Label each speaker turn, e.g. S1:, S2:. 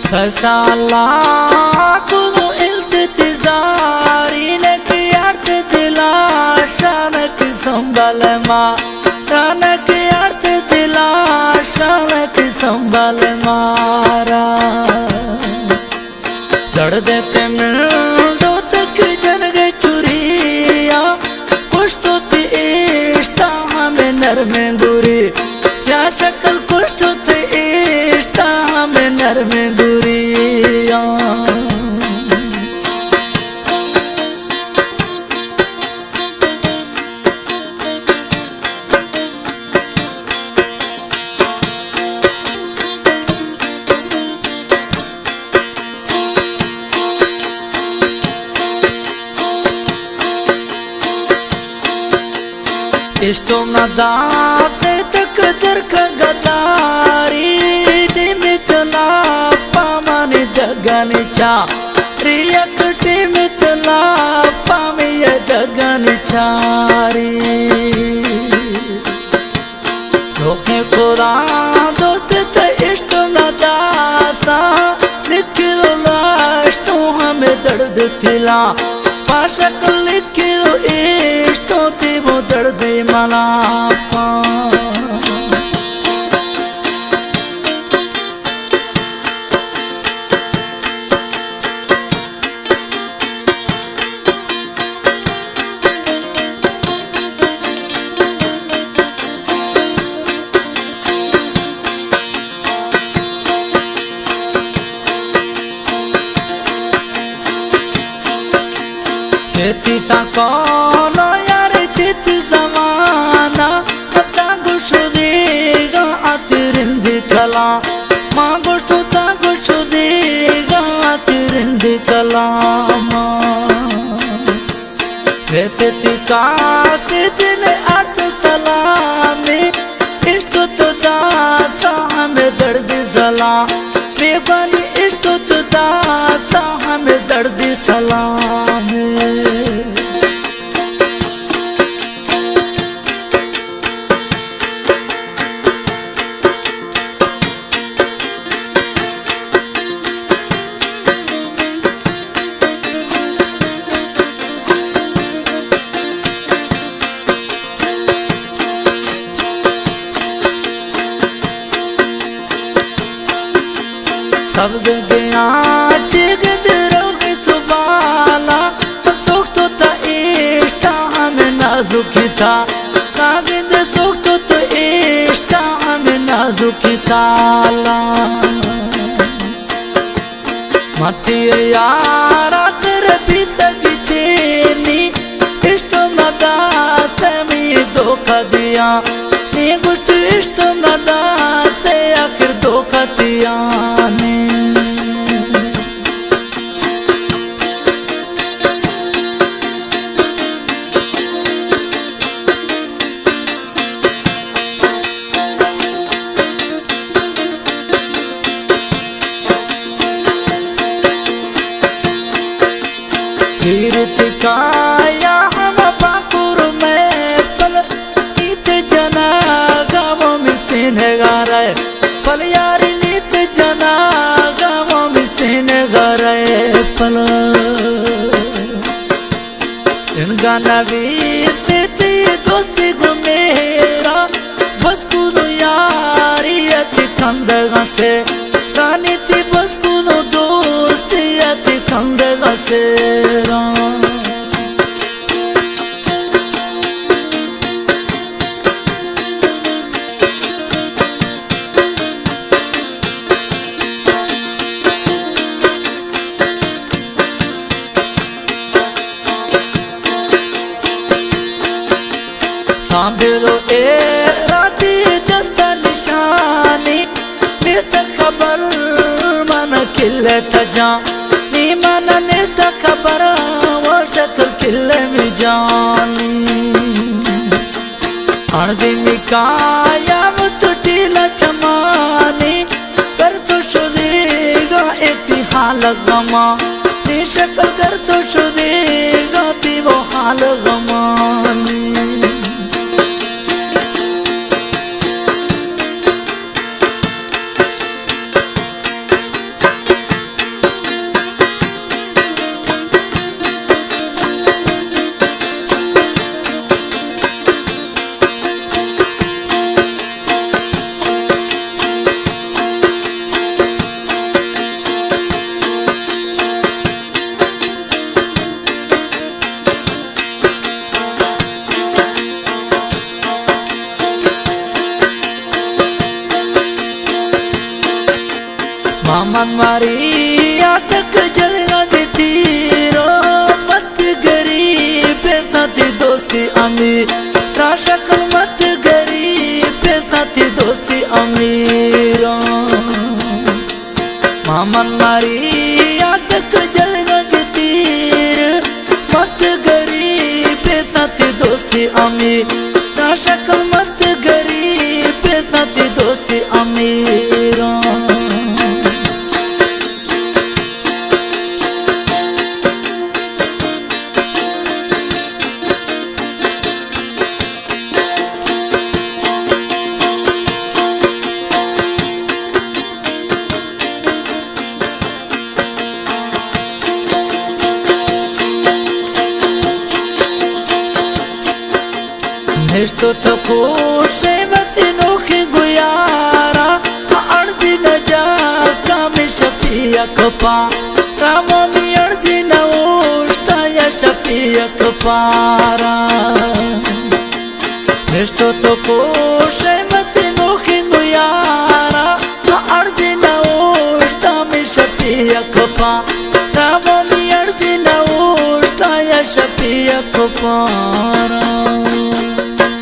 S1: ससाला कुदो इल्तिजारी ने अर्थ दिला शानक संभल मानक अर्थ दिला शानक संभल मारा दर्द ते मिल दो तक जन गए चुरिया कुछ तो ते इश्ता हमें नरमे दूरी या शक्ल कुछ तो ते इश्ता हमें नरमे दूरिया इष्टो न दाते तकदर का गदारी दिमितला पामानी जगनी चा रियक दिमितला पामी जगनी चारी धोखे कोरा दोस्त ते इष्टो न दाता निकलो लाश तो हमें दर्द थिला पाशक लिखिलो इष्टो ते वो दर्द मला चेती ता कोनो यार चित जमाना ता गुशु देगा अतिरिंद कला माँ गुशु ता गुशु देगा अतिरिंद कला रहते का दिन अर्थ सलामी इष्ट तो दाता हमें दर्द जला बेगानी इष्ट तो दाता हमें दर्द सलामी सब गया चिगद रोग सुबाला सुख तो ता इष्टा हमें नाजुकी था कागद सुख तो इष्टा हमें नाजुकी ताला मत यारा तेरे पीछे बिचेनी इष्टो न दाते में धोखा दिया नी कुछ इष्टो न दाते आखिर धोखा दिया ने कीर्ति काया हम पाकुर में फल नीत जना गावों में सीने गा रहे फल यारी नीत जना गावों में सीने गा रहे फल इनका नबी तेती दोस्ती को मेरा बस कुदो यारी अति कंदगा से गानी थी बस कुदो दोस्ती अति कंदगा से सांभलो ए राती दस्ता निशानी निस्त खबर मन किल्ले तजा नी मन निस्त खबर वो शक्ल किल्ले में जानी अणजिमी काया वो टूटी न चमानी कर तो शुदेगा इति हाल गमा नी शक्ल कर तो शुदेगा ती वो हाल गमानी मामन मारी आतक जलगा तीरो मत गरीब साथी दोस्ती अमीर राशकल मत गरीब साथी दोस्ती अमीर मामन मारी आतक जलगा तीर मत गरीब साथी दोस्ती अमीर राशकल मत गरीब साथी दोस्ती अमीर निष्ठो तो खुशे मत नोखे गुयारा अर्जी न जा काम शफिया कपा रामो मी अर्जी न उष्टा या शफिया कपारा निष्ठो तो खुशे मत नोखे गुयारा अर्जी न उष्टा मी शफिया कपा रामो मी अर्जी न उष्टा या शफिया कपारा